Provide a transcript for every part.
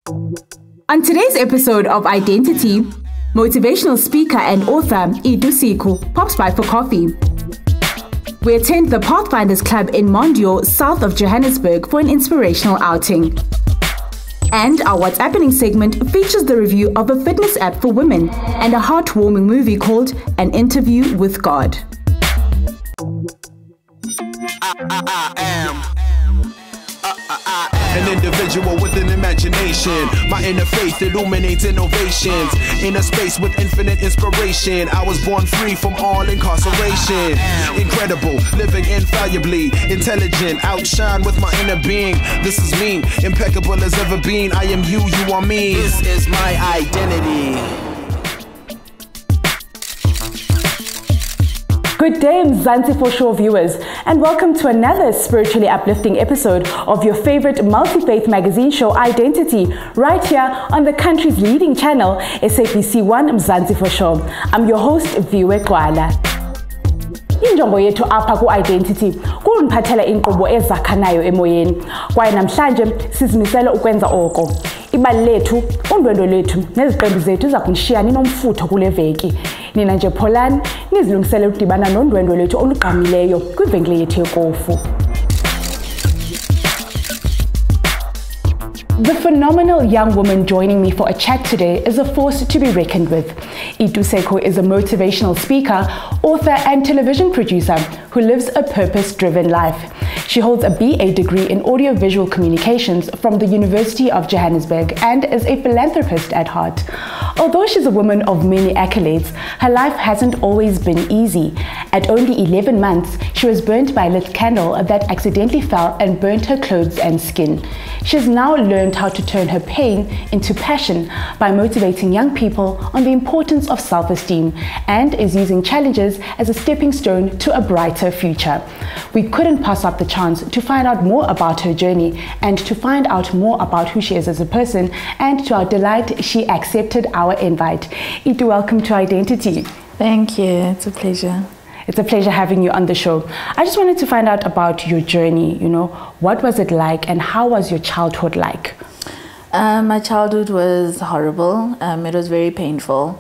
On today's episode of Identity, motivational speaker and author Itu Sekhu pops by for coffee. We attend the Pathfinders Club in Mondeor, south of Johannesburg, for an inspirational outing. And our What's Appening segment features the review of a fitness app for women and a heartwarming movie called An Interview with God. I am an individual with an imagination. My inner faith illuminates innovations. In a space with infinite inspiration, I was born free from all incarceration. Incredible, living infallibly, intelligent, outshine with my inner being. This is me, impeccable as ever been. I am you, you are me. This is my identity. Good day, Mzansi for Show viewers, and welcome to another spiritually uplifting episode of your favorite multi-faith magazine show, Identity, right here on the country's leading channel, SABC 1 Mzansi for Show. I'm your host, Viwe Gxwala. Injongo yethu apha ku-Identity kuniphathela inkqubo ezakhanayo emoyeni, kwaye namhlanje sizimisele ukwenza oko. Ibali lethu, undwendwe lethu neziqembu zethu iza kunishiya ninomfutho kule veki. Nina nje pholani nizilungisele ukudibana nondwendwe lethu olugqamileyo kwivenkile yethu yekofu. The phenomenal young woman joining me for a chat today is a force to be reckoned with. Itu Sekhu is a motivational speaker, author and television producer who lives a purpose-driven life. She holds a BA degree in audiovisual communications from the University of Johannesburg and is a philanthropist at heart. Although she's a woman of many accolades, her life hasn't always been easy. At only 11 months, she was burnt by a lit candle that accidentally fell and burnt her clothes and skin. She has now learned how to turn her pain into passion by motivating young people on the importance of self-esteem and is using challenges as a stepping stone to a brighter future. We couldn't pass up the chance to find out more about her journey and to find out more about who she is as a person, and to our delight, she accepted our invite. Itu, welcome to Identity. Thank you. It's a pleasure. It's a pleasure having you on the show. I just wanted to find out about your journey. What was it like and how was your childhood like? My childhood was horrible. It was very painful.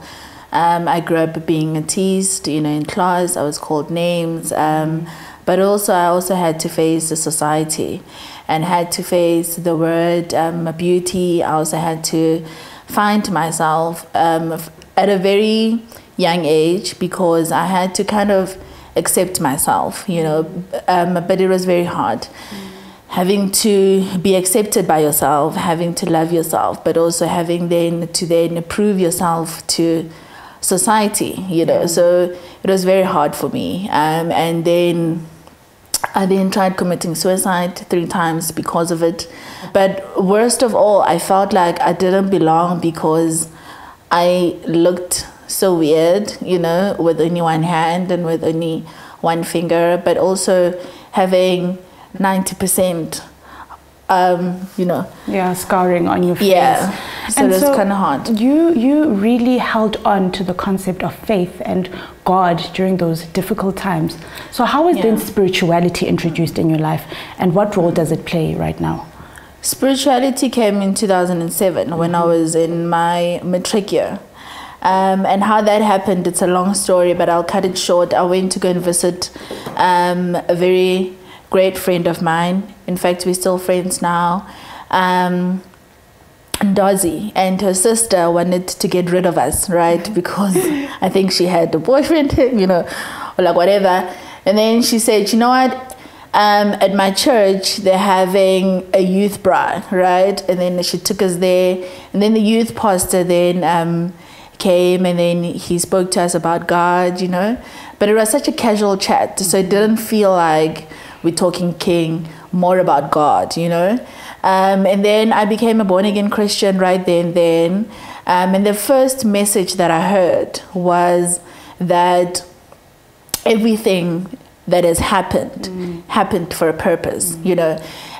I grew up being teased, in class. I was called names. But I also had to face the society and had to face the word beauty. I also had to find myself at a very young age because I had to kind of accept myself, but it was very hard. Having to be accepted by yourself, having to love yourself, but also having to prove yourself to society, So it was very hard for me. And then I tried committing suicide 3 times because of it. But worst of all, I felt like I didn't belong because I looked so weird, with only one hand and with only one finger, but also having 90%, scarring on your face. Yeah, so it was kind of hard. You really held on to the concept of faith and God during those difficult times. So how was then spirituality introduced in your life, and what role does it play right now? Spirituality came in 2007 when I was in my matric year. And how that happened, it's a long story, but I'll cut it short. I went to go and visit a very great friend of mine. In fact, we're still friends now. Dozy, and her sister wanted to get rid of us, right? Because I think she had a boyfriend, or like whatever. And then she said, you know what? At my church, they're having a youth bride, right? And then she took us there. And then the youth pastor then came, and then he spoke to us about God, But it was such a casual chat, so it didn't feel like we're talking more about God, And then I became a born-again Christian right then. And the first message that I heard was that everything that has happened for a purpose,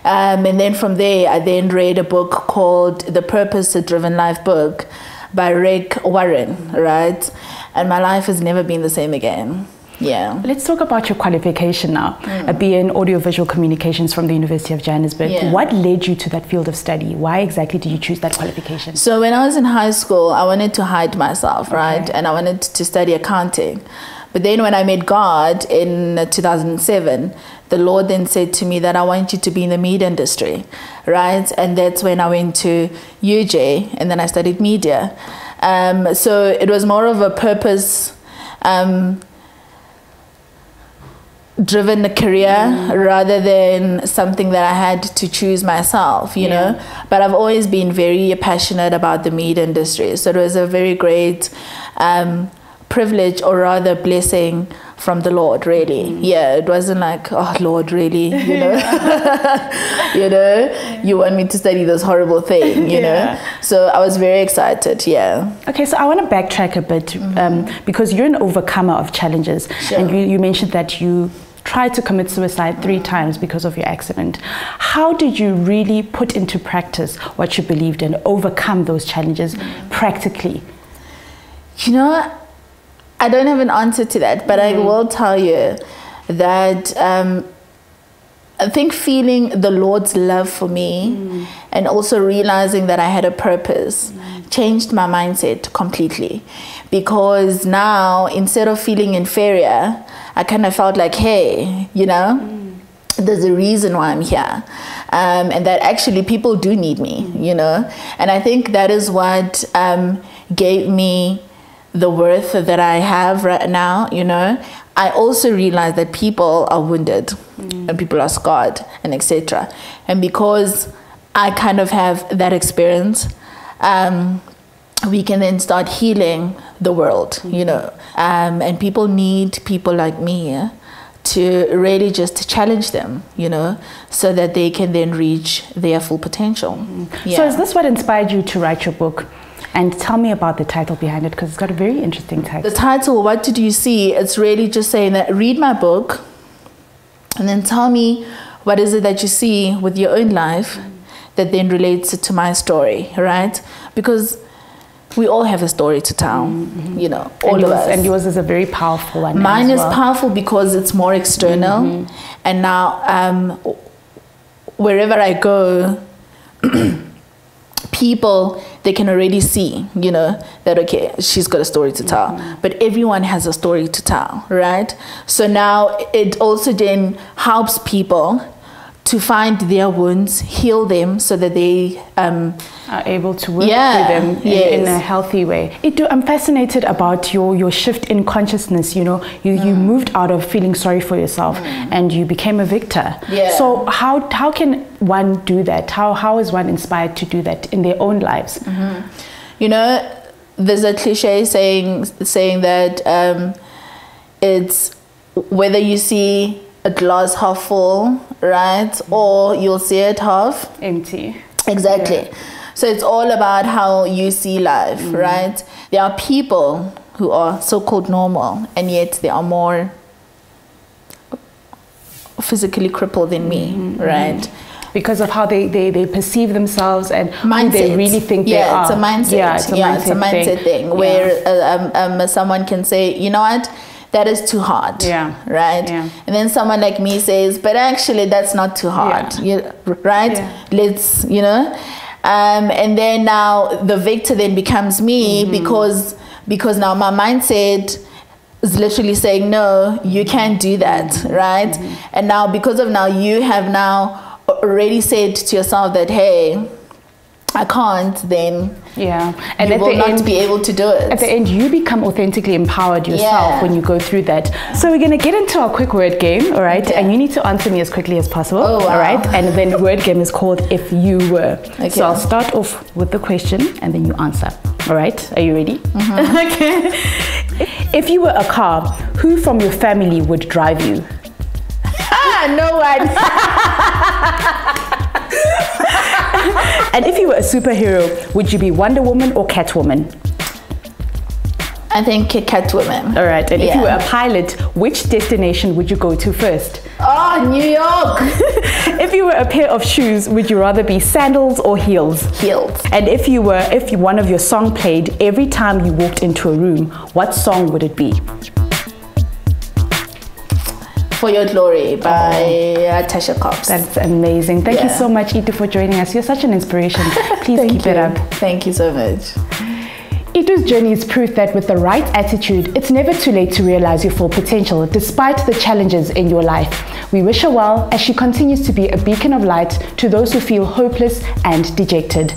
And then from there, I then read a book called The Purpose-Driven Life book by Rick Warren, right? And my life has never been the same again. Yeah. Let's talk about your qualification now. A BA in Audiovisual Communications from the University of Johannesburg. Yeah. What led you to that field of study? Why exactly did you choose that qualification? So when I was in high school, I wanted to hide myself, right? And I wanted to study accounting. But then when I met God in 2007, the Lord then said to me that I want you to be in the media industry, right? And that's when I went to UJ, and then I studied media. So it was more of a purpose driven career rather than something that I had to choose myself, you know. But I've always been very passionate about the media industry. So it was a very great privilege, or rather blessing from the Lord, really. Yeah, it wasn't like, oh Lord, really, you know, you know, you want me to study this horrible thing, you know. So I was very excited. Okay, so I want to backtrack a bit because you're an overcomer of challenges. And you mentioned that you tried to commit suicide 3 times because of your accident. How did you really put into practice what you believed in, overcome those challenges practically? You know, I don't have an answer to that, but I will tell you that I think feeling the Lord's love for me and also realizing that I had a purpose changed my mindset completely. Because now, instead of feeling inferior, I kind of felt like, hey, you know, there's a reason why I'm here. And that actually people do need me, you know. And I think that is what gave me the worth that I have right now, you know. I also realized that people are wounded and people are scarred and etc. And because I kind of have that experience, we can then start healing the world, you know. And people need people like me to really just challenge them, you know, so that they can then reach their full potential. So is this what inspired you to write your book? And tell me about the title behind it, because it's got a very interesting title. The title, What Did You See? It's really just saying that read my book and then tell me what is it that you see with your own life that then relates to my story, right? Because we all have a story to tell, you know, all of us. And yours is a very powerful one. Mine is powerful because it's more external. And now wherever I go, people, they can already see, you know, that, okay, she's got a story to tell. But everyone has a story to tell, right? So now it also then helps people to find their wounds, heal them, so that they are able to work with them in a healthy way. Itu, I'm fascinated about your shift in consciousness. You know, you moved out of feeling sorry for yourself and you became a victor. So how can one do that? How is one inspired to do that in their own lives? You know, there's a cliche saying that it's whether you see a glass half full, right? Or you'll see it half empty. Exactly. So it's all about how you see life, right? There are people who are so-called normal, and yet they are more physically crippled than me, right? Because of how they perceive themselves and mindset. Who they really think they are. It's a mindset. It's a mindset thing where someone can say, you know what? That is too hard, right? And then someone like me says, but actually that's not too hard, right? Let's, you know. And then now the victor then becomes me because now my mindset is literally saying, no, you can't do that, right? And now because of now you have now already said to yourself that, hey, I can't, then and you will not be able to do it. At the end, you become authentically empowered yourself when you go through that. So we're going to get into our quick word game, all right? And you need to answer me as quickly as possible, all right? And then the word game is called If You Were. So I'll start off with the question and then you answer, all right? Are you ready? Okay. If you were a car, who from your family would drive you? No one. And if you were a superhero, would you be Wonder Woman or Catwoman? I think Catwoman. All right. And if you were a pilot, which destination would you go to first? Oh, New York. If you were a pair of shoes, would you rather be sandals or heels? Heels. And if one of your song played every time you walked into a room, what song would it be? For Your Glory by Tasha Cobbs. That's amazing. Thank you so much, Itu, for joining us. You're such an inspiration. Please keep it up. Thank you so much. Itu's journey is proof that with the right attitude, it's never too late to realize your full potential despite the challenges in your life. We wish her well as she continues to be a beacon of light to those who feel hopeless and dejected.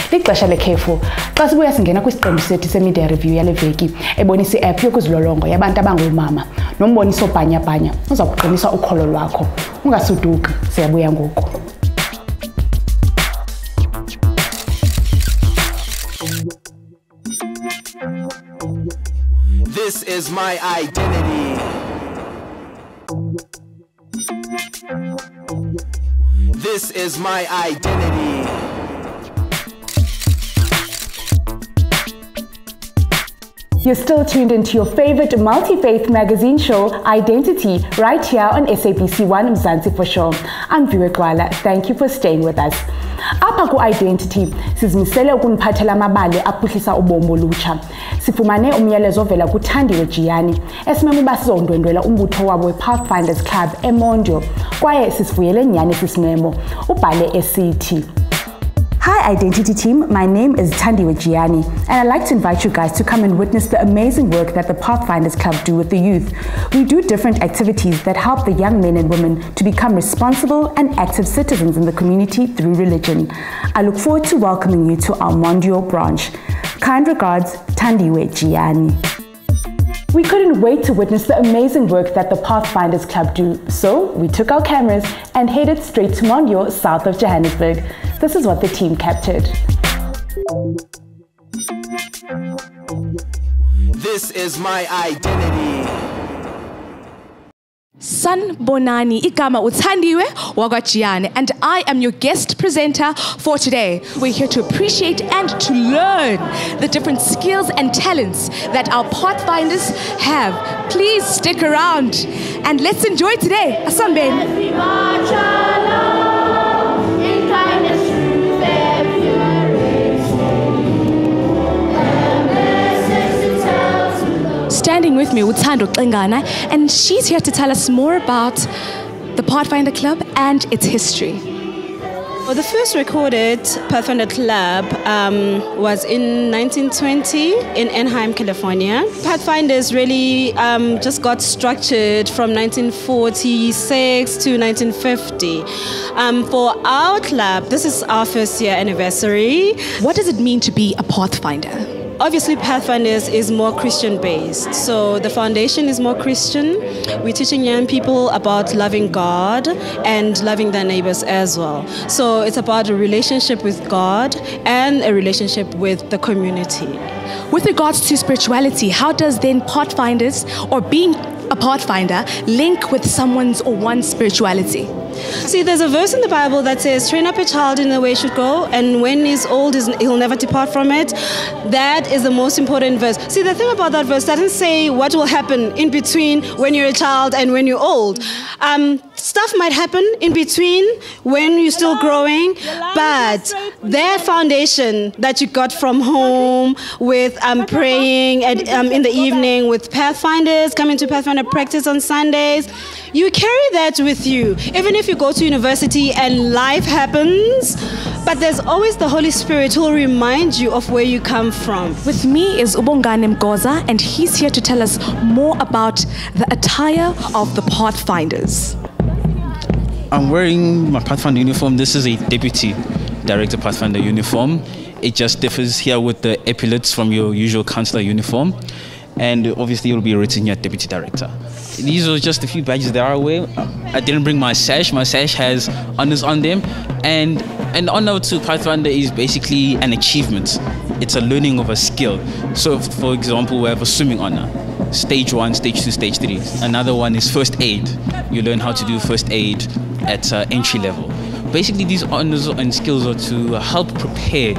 Lixesha lekhefu xa sibuya singena kwisiqembu sethu se-media review yale veki ebonisa i-app yokuzilolonga yabantu abangoomama nomboniso bhanyabhanya uza kuqinisa ukholo lwakho. Ungasuduki, siyabuya ngoku. This is my identity. This is my identity. You're still tuned into your favorite multi-faith magazine show, Identity, right here on SABC 1 Mzansi for sure. I'm Viwe Gxwala. Thank you for staying with us. Apha ku-Identity sizimisele ukuniphathela amabali aphuhlisa ubomi olutsha. Sifumane umyalezo ovela kuThandiwe Gxwala esimeme uba sizondwendwela umbutho wabo we-Pathfinders Club eMondeor kwaye sisivuyele nyani sisimemo ubhale esithi. Hi Identity team, my name is Thandiwe Gxwala and I'd like to invite you guys to come and witness the amazing work that the Pathfinders Club do with the youth. We do different activities that help the young men and women to become responsible and active citizens in the community through religion. I look forward to welcoming you to our Mondeor branch. Kind regards, Thandiwe Gxwala. We couldn't wait to witness the amazing work that the Pathfinders Club do, so we took our cameras and headed straight to Mondeor, south of Johannesburg. This is what the team captured. This is my identity. Sanibonani, igama uThandiwe Gxwala, and I am your guest presenter for today. We're here to appreciate and to learn the different skills and talents that our Pathfinders have. Please stick around and let's enjoy today. Asambeni. Standing with me, Uthando Xengana, and she's here to tell us more about the Pathfinder Club and its history. Well, the first recorded Pathfinder Club was in 1920 in Anaheim, California. Pathfinders really just got structured from 1946 to 1950. For our club, this is our first year anniversary. What does it mean to be a Pathfinder? Obviously, Pathfinders is more Christian-based, so the foundation is more Christian. We're teaching young people about loving God and loving their neighbors as well. So it's about a relationship with God and a relationship with the community. With regards to spirituality, how does then Pathfinders, or being a Pathfinder, link with someone's or one's spirituality? See, there's a verse in the Bible that says, train up a child in the way he should go, and when he's old, he'll never depart from it. That is the most important verse. See, the thing about that verse doesn't say what will happen in between when you're a child and when you're old. Stuff might happen in between when you're still growing, but that foundation that you got from home with praying in the evening with Pathfinders, coming to Pathfinder practice on Sundays, you carry that with you. Even if you go to university and life happens, but there's always the Holy Spirit who will remind you of where you come from. With me is Ubongane Mgoza, and he's here to tell us more about the attire of the Pathfinders. I'm wearing my Pathfinder uniform. This is a Deputy Director Pathfinder uniform. It just differs here with the epaulets from your usual counselor uniform. And obviously it will be written here Deputy Director. These are just a few badges that I wear. I didn't bring my sash. My sash has honors on them. And an honor to Pathfinder is basically an achievement. It's a learning of a skill. So for example, we have a swimming honor. Stage 1, Stage 2, Stage 3. Another one is first aid. You learn how to do first aid at entry level. Basically, these honors and skills are to help prepare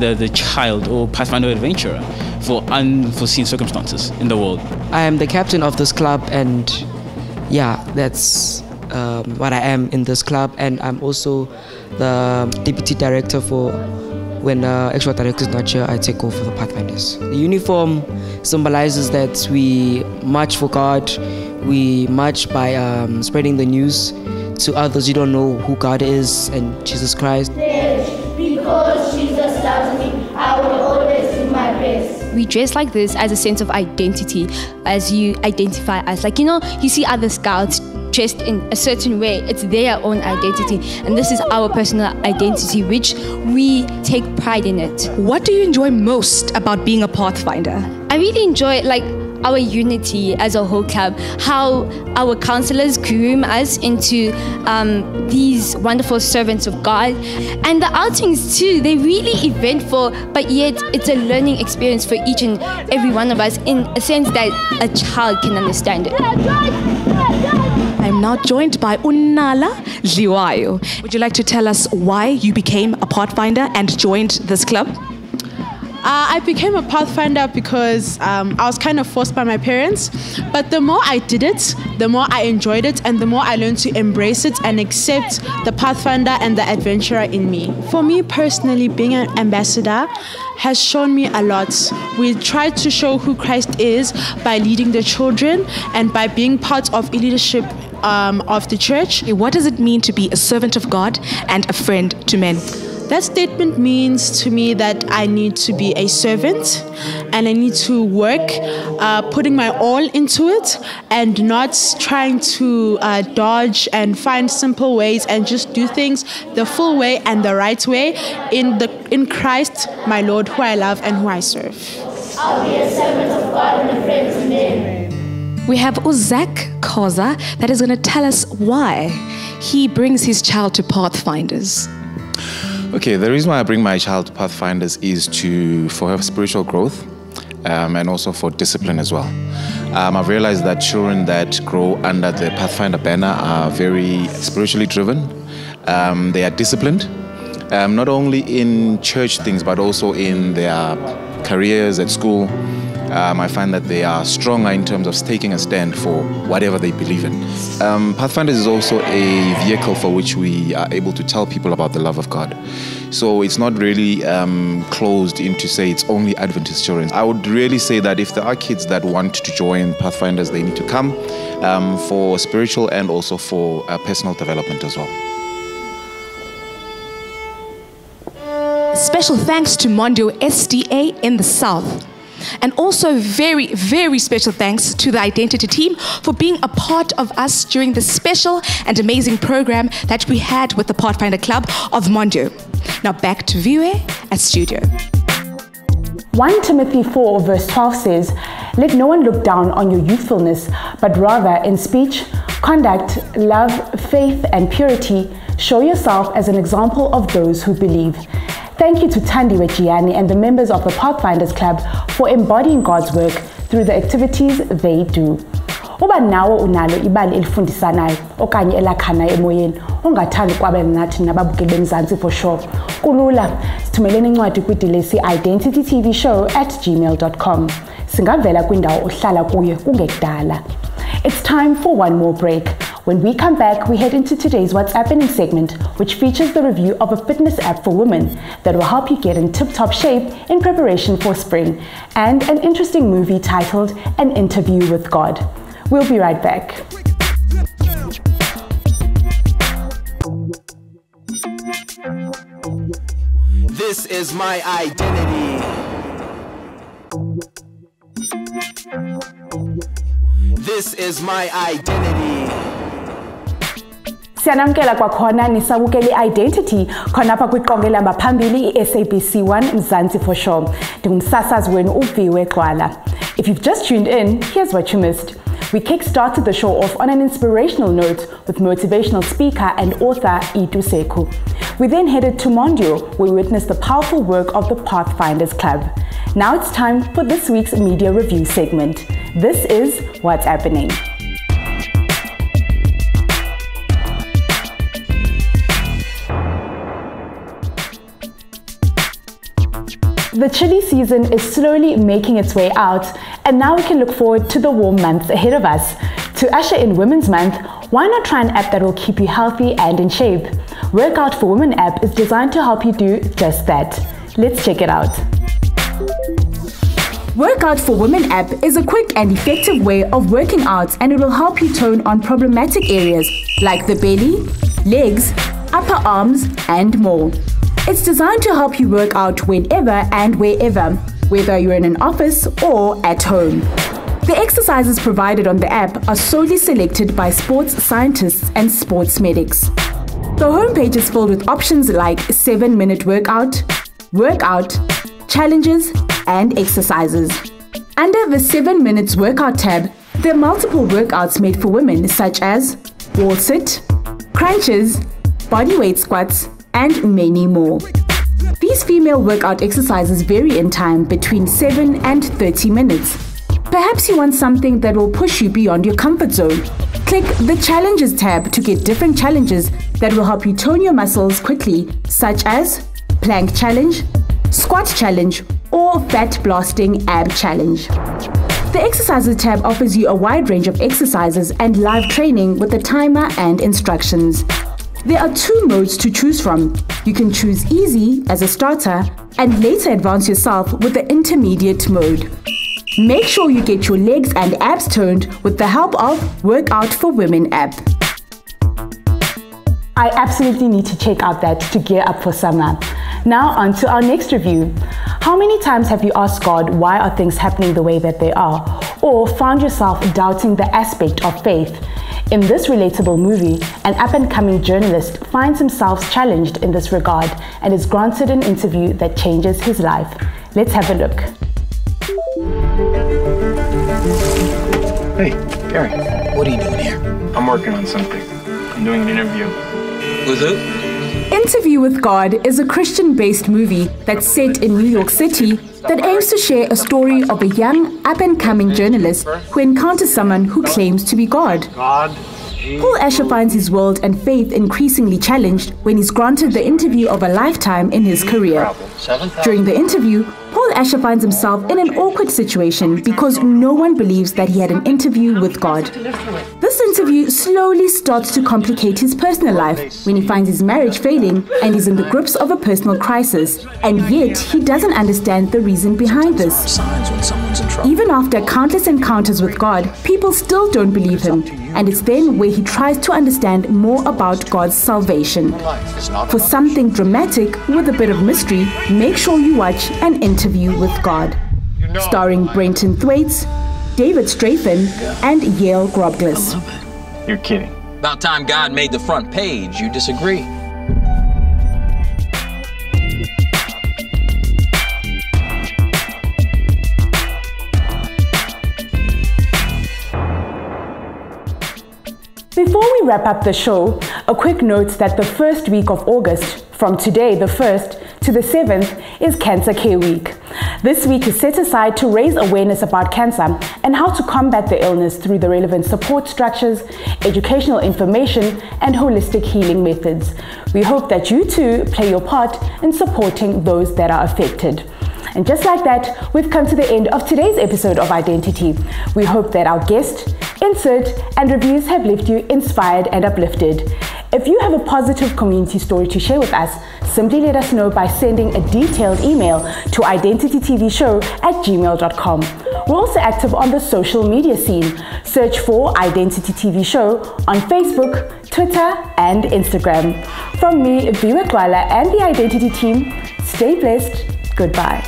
the child or Pathfinder adventurer for unforeseen circumstances in the world. I am the captain of this club, and yeah, that's what I am in this club. And I'm also the deputy director for when the actual director is not here, I take over the Pathfinders. The uniform symbolizes that we march for God, We march by spreading the news to others who don't know who God is and Jesus Christ. Because Jesus loves me, I will always do my best. We dress like this as a sense of identity, as you identify us. Like, you see other scouts dressed in a certain way. It's their own identity, and this is our personal identity, which we take pride in it. What do you enjoy most about being a Pathfinder? I really enjoy our unity as a whole club, how our counselors groom us into these wonderful servants of God. And the outings too, they're really eventful, but yet it's a learning experience for each and every one of us in a sense that a child can understand it. I'm now joined by Unala Liwayo. Would you like to tell us why you became a Pathfinder and joined this club? I became a Pathfinder because I was kind of forced by my parents. But the more I did it, the more I enjoyed it, and the more I learned to embrace it and accept the Pathfinder and the adventurer in me. For me personally, being an ambassador has shown me a lot. We try to show who Christ is by leading the children and by being part of leadership of the church. What does it mean to be a servant of God and a friend to men? That statement means to me that I need to be a servant and I need to work, putting my all into it and not trying to dodge and find simple ways and just do things the full way and the right way in Christ, my Lord, who I love and who I serve. I'll be a servant of God and a friend to men. We have Uzak Koza that is going to tell us why he brings his child to Pathfinders. Okay, the reason why I bring my child to Pathfinders is for her spiritual growth and also for discipline as well. I've realized that children that grow under the Pathfinder banner are very spiritually driven. They are disciplined, not only in church things, but also in their careers at school. I find that they are stronger in terms of taking a stand for whatever they believe in. Pathfinders is also a vehicle for which we are able to tell people about the love of God. So it's not really closed into say it's only Adventist children. I would really say that if there are kids that want to join Pathfinders, they need to come for spiritual and also for personal development as well. Special thanks to Mondeor SDA in the South. And also very, very special thanks to the Identity team for being a part of us during the special and amazing program that we had with the Pathfinder Club of Mondeor. Now back to Viwe at studio. 1 Timothy 4 verse 12 says, "Let no one look down on your youthfulness, but rather in speech, conduct, love, faith, and purity, show yourself as an example of those who believe." Thank you to Viwe Gxwala and the members of the Pathfinders Club for embodying God's work through the activities they do. Uba nawo unalo ibali elifundisanayo okanye elakhanayo emoyeni ungathandi kwabela nathi nababukeli beMzansi for sure. Kulula, sithumeleni incwadi kwidilesi identitytvshow@gmail.com. Singavela kwindawo ohlala kuyo kungekudala. It's time for one more break. When we come back, we head into today's What's Appening segment, which features the review of a fitness app for women that will help you get in tip-top shape in preparation for spring, and an interesting movie titled An Interview with God. We'll be right back. This is my identity. This is my identity. Siyanamkela kwakhona nisabukele i-Identity khona apha kwiqonge lamba phambili i-SABC 1 Mzansi for sure. Ndingumsasazi wenu uViwe Gxwala. If you've just tuned in, here's what you missed. We kick-started the show off on an inspirational note with motivational speaker and author Itu Sekhu. We then headed to Mondeor, where we witnessed the powerful work of the Pathfinders Club. Now it's time for this week's media review segment. This is What's Appening. The chilly season is slowly making its way out, and now we can look forward to the warm months ahead of us. To usher in Women's Month, why not try an app that will keep you healthy and in shape? Workout for Women app is designed to help you do just that. Let's check it out. Workout for Women app is a quick and effective way of working out, and it will help you tone on problematic areas like the belly, legs, upper arms, and more. It's designed to help you work out whenever and wherever, whether you're in an office or at home. The exercises provided on the app are solely selected by sports scientists and sports medics. The homepage is filled with options like 7-minute workout, challenges, and exercises. Under the 7 minutes workout tab, there are multiple workouts made for women such as wall sit, crunches, bodyweight squats, and many more. These female workout exercises vary in time between 7 and 30 minutes. Perhaps you want something that will push you beyond your comfort zone. Click the Challenges tab to get different challenges that will help you tone your muscles quickly, such as plank challenge, squat challenge, or fat blasting ab challenge. The Exercises tab offers you a wide range of exercises and live training with a timer and instructions. There are 2 modes to choose from. You can choose easy as a starter and later advance yourself with the intermediate mode. Make sure you get your legs and abs toned with the help of Workout for Women app. I absolutely need to check out that to gear up for summer. Now on to our next review. How many times have you asked God why are things happening the way that they are, or found yourself doubting the aspect of faith? In this relatable movie, an up-and-coming journalist finds himself challenged in this regard and is granted an interview that changes his life. Let's have a look. Hey, Gary, what are you doing here? I'm working on something. I'm doing an interview. With who? Interview with God is a Christian-based movie that's set in New York City that aims to share a story of a young, up-and-coming journalist who encounters someone who claims to be God. Paul Asher finds his world and faith increasingly challenged when he's granted the interview of a lifetime in his career. During the interview, Paul Asher finds himself in an awkward situation because no one believes that he had an interview with God. This interview slowly starts to complicate his personal life when he finds his marriage failing and he's in the grips of a personal crisis, and yet he doesn't understand the reason behind this. Even after countless encounters with God, people still don't believe him, and it's then where he tries to understand more about God's salvation. For something dramatic with a bit of mystery, make sure you watch An Interview with God. Starring Brenton Thwaites, David Strafen, and Yale Grobglas. You're kidding. About time God made the front page. You disagree? Before we wrap up the show, a quick note that the first week of August, from today the 1st to the 7th, is Cancer Care Week. This week is set aside to raise awareness about cancer and how to combat the illness through the relevant support structures, educational information, and holistic healing methods. We hope that you too play your part in supporting those that are affected. And just like that, we've come to the end of today's episode of Identity. We hope that our guest, insert, and reviews have left you inspired and uplifted. If you have a positive community story to share with us, simply let us know by sending a detailed email to identitytvshow@gmail.com. We're also active on the social media scene. Search for Identity TV Show on Facebook, Twitter, and Instagram. From me, Viwe Gxwala, and the Identity team, stay blessed. Goodbye.